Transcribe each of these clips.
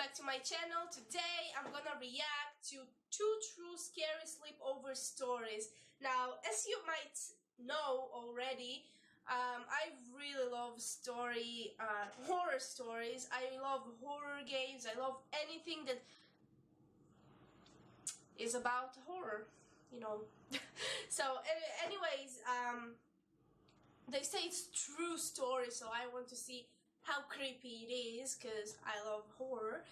back to my channel. Today I'm gonna react to 2 true scary sleepover stories. Now, as you might know already, I really love horror stories. I love horror games. I love anything that is about horror, you know. So anyways, they say it's true story, so I want to see how creepy it is, because I love horror.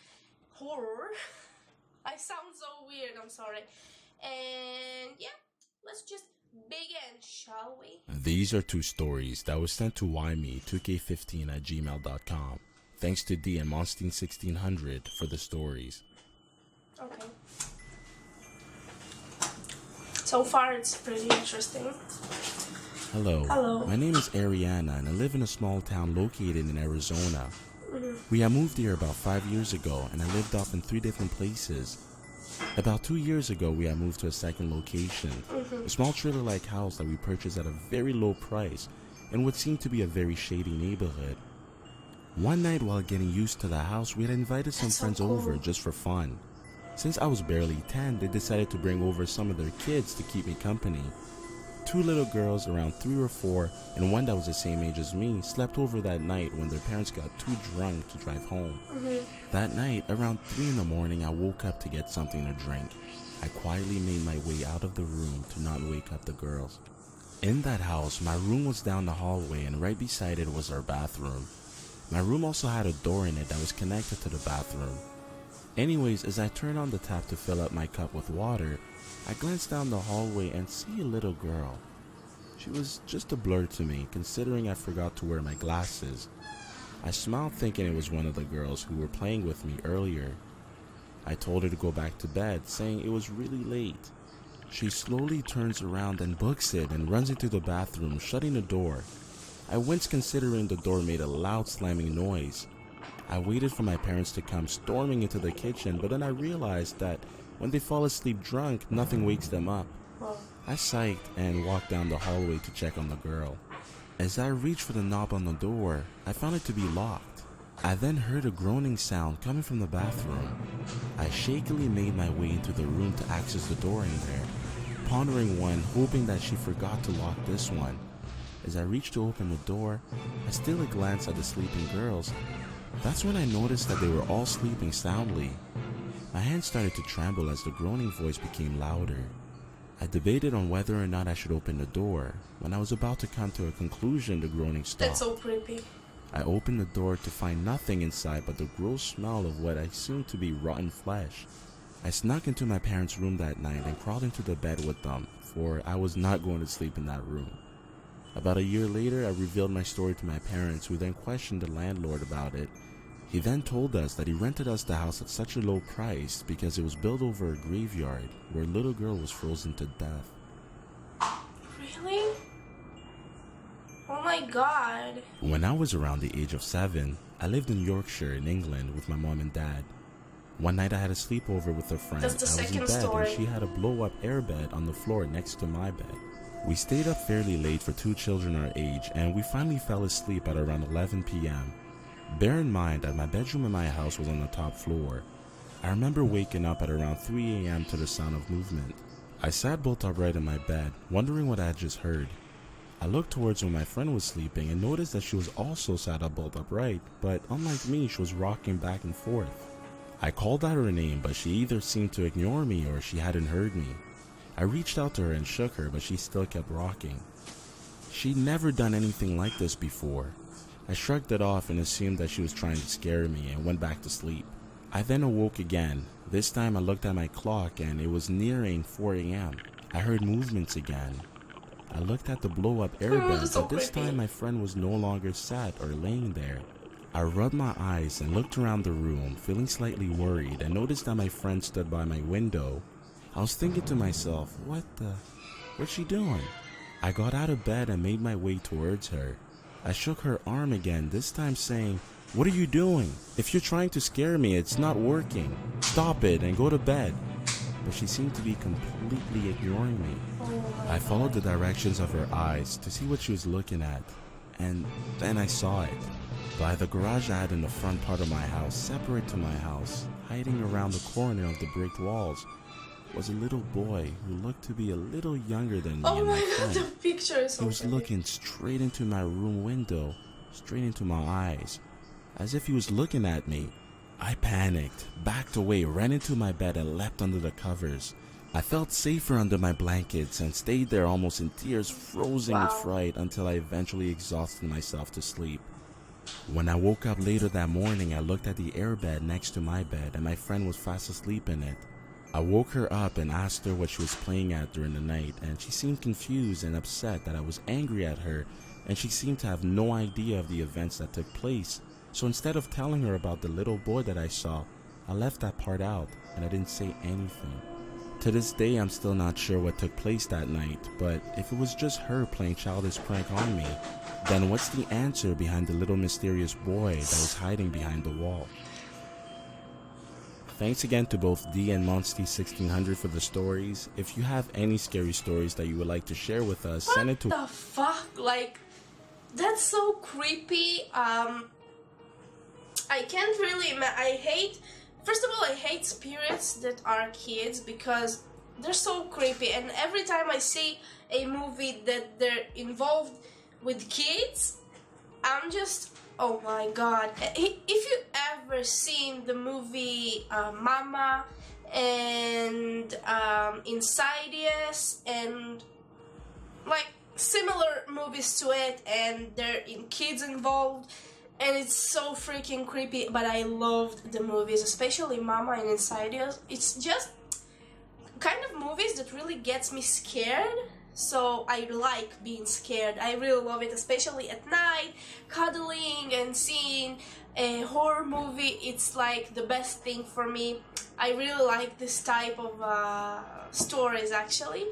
I sound so weird, I'm sorry. And yeah, let's just begin, shall we? These are 2 stories that were sent to yme2k15@gmail.com. Thanks to D and Monstein1600 for the stories. Okay. So far it's pretty interesting. Hello. My name is Ariana and I live in a small town located in Arizona. We had moved here about 5 years ago and I lived off in 3 different places. About 2 years ago we had moved to a second location, a small trailer-like house that we purchased at a very low price in what seemed to be a very shady neighborhood. One night while getting used to the house, we had invited some friends over just for fun. Since I was barely 10, they decided to bring over some of their kids to keep me company. 2 little girls around 3 or 4 and one that was the same age as me slept over that night when their parents got too drunk to drive home. That night, around 3 in the morning, I woke up to get something to drink. I quietly made my way out of the room to not wake up the girls. In that house, my room was down the hallway and right beside it was our bathroom. My room also had a door in it that was connected to the bathroom. Anyways, as I turned on the tap to fill up my cup with water, I glanced down the hallway and see a little girl. She was just a blur to me, considering I forgot to wear my glasses. I smiled thinking it was one of the girls who were playing with me earlier. I told her to go back to bed, saying it was really late. She slowly turns around and books it and runs into the bathroom, shutting the door. I winced considering the door made a loud slamming noise. I waited for my parents to come storming into the kitchen, but then I realized that when they fall asleep drunk, nothing wakes them up. I sighed and walked down the hallway to check on the girl. As I reached for the knob on the door, I found it to be locked. I then heard a groaning sound coming from the bathroom. I shakily made my way into the room to access the door in there, pondering one, hoping that she forgot to lock this one. As I reached to open the door, I steal a glance at the sleeping girls. That's when I noticed that they were all sleeping soundly. My hands started to tremble as the groaning voice became louder. I debated on whether or not I should open the door. When I was about to come to a conclusion, the groaning stopped. That's so creepy. I opened the door to find nothing inside but the gross smell of what I assumed to be rotten flesh. I snuck into my parents' room that night and crawled into the bed with them, for I was not going to sleep in that room. About a year later, I revealed my story to my parents, who then questioned the landlord about it. He then told us that he rented us the house at such a low price because it was built over a graveyard where a little girl was frozen to death. Really? Oh my god. When I was around the age of 7, I lived in Yorkshire in England with my mom and dad. One night I had a sleepover with a friend. I was in bed and she had a blow-up airbed on the floor next to my bed. We stayed up fairly late for 2 children our age, and we finally fell asleep at around 11 p.m. Bear in mind that my bedroom in my house was on the top floor. I remember waking up at around 3 a.m. to the sound of movement. I sat bolt upright in my bed, wondering what I had just heard. I looked towards where my friend was sleeping and noticed that she was also sat up bolt upright, but unlike me, she was rocking back and forth. I called out her name, but she either seemed to ignore me or she hadn't heard me. I reached out to her and shook her, but she still kept rocking. She'd never done anything like this before. I shrugged it off and assumed that she was trying to scare me and went back to sleep. I then awoke again. This time I looked at my clock and it was nearing 4 a.m. I heard movements again. I looked at the blow-up airbed, but this time my friend was no longer sat or laying there. I rubbed my eyes and looked around the room, feeling slightly worried, and noticed that my friend stood by my window. I was thinking to myself, what's she doing? I got out of bed and made my way towards her. I shook her arm again, this time saying, "What are you doing? If you're trying to scare me, it's not working. Stop it and go to bed." But she seemed to be completely ignoring me. I followed the directions of her eyes to see what she was looking at, and then I saw it. By the garage I had in the front part of my house, separate to my house, hiding around the corner of the brick walls, was a little boy who looked to be a little younger than me. Oh and my my god, friend. the picture is so He was funny. looking straight into my room window, straight into my eyes, as if he was looking at me. I panicked, backed away, ran into my bed and leapt under the covers. I felt safer under my blankets and stayed there almost in tears, frozen with fright until I eventually exhausted myself to sleep. When I woke up later that morning, I looked at the airbed next to my bed and my friend was fast asleep in it. I woke her up and asked her what she was playing at during the night, and she seemed confused and upset that I was angry at her, and she seemed to have no idea of the events that took place. So instead of telling her about the little boy that I saw, I left that part out and I didn't say anything. To this day, I'm still not sure what took place that night, but if it was just her playing childish prank on me, then what's the answer behind the little mysterious boy that was hiding behind the wall? Thanks again to both D and Monsty1600 for the stories. If you have any scary stories that you would like to share with us, send it to— What the fuck? Like, that's so creepy. I can't really first of all, I hate spirits that are kids because they're so creepy, and every time I see a movie that they're involved with kids, I'm just, oh my god. If you ever seen the movie Mama and Insidious and like similar movies to it, and there are kids involved, and it's so freaking creepy, but I loved the movies, especially Mama and Insidious. It's just kind of movies that really gets me scared. So I like being scared. I really love it, especially at night, cuddling and seeing a horror movie. It's like the best thing for me. I really like this type of stories, actually.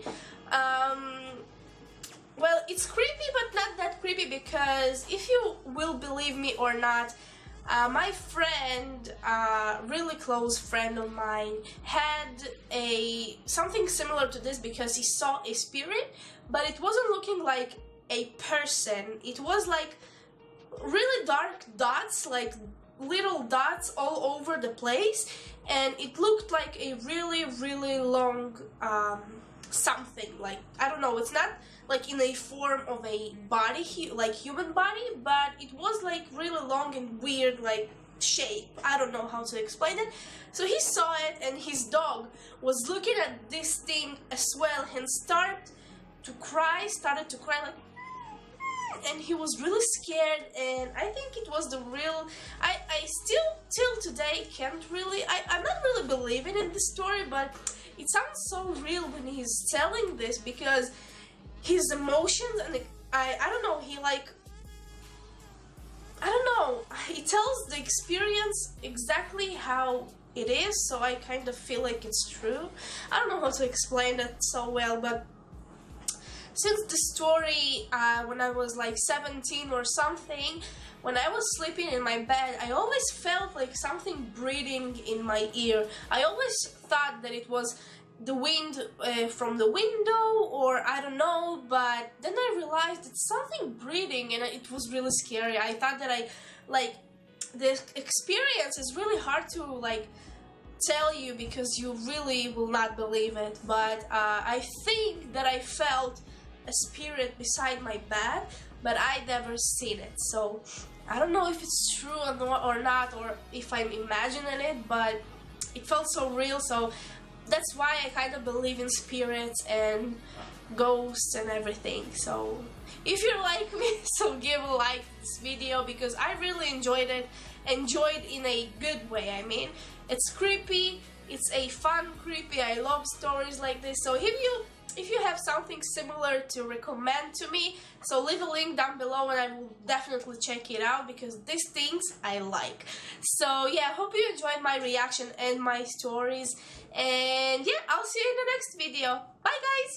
Well, it's creepy, but not that creepy, because if you will believe me or not, my friend, really close friend of mine, had something similar to this, because he saw a spirit, but it wasn't looking like a person. It was like really dark dots, like little dots all over the place, and it looked like a really, really long something. Like, I don't know, it's not like in a form of a body, like human body, but it was like really long and weird, like shape. I don't know how to explain it. So he saw it, and his dog was looking at this thing as well and started to cry like, and he was really scared. And I think it was the real, I still till today can't really, I'm not really believing in this story, but it sounds so real when he's telling this, because his emotions, and I don't know, he like, I don't know, he tells the experience exactly how it is, so I kind of feel like it's true. I don't know how to explain it so well, but since the story, when I was like 17 or something, when I was sleeping in my bed, I always felt like something breathing in my ear. I always thought that it was the wind from the window, or I don't know, but then I realized it's something breathing, and it was really scary. I thought that the experience is really hard to like tell you, because you really will not believe it, but I think that I felt a spirit beside my bed, but I never seen it. So I don't know if it's true or not, or if I'm imagining it, but it felt so real. So that's why I kind of believe in spirits and ghosts and everything. So if you're like me, so give a like to this video, because I really enjoyed it in a good way. I mean, it's creepy, it's a fun creepy, I love stories like this. So if you have something similar to recommend to me, so leave a link down below and I will definitely check it out, because these things I like. So yeah, hope you enjoyed my reaction and my stories, and yeah, I'll see you in the next video. Bye guys!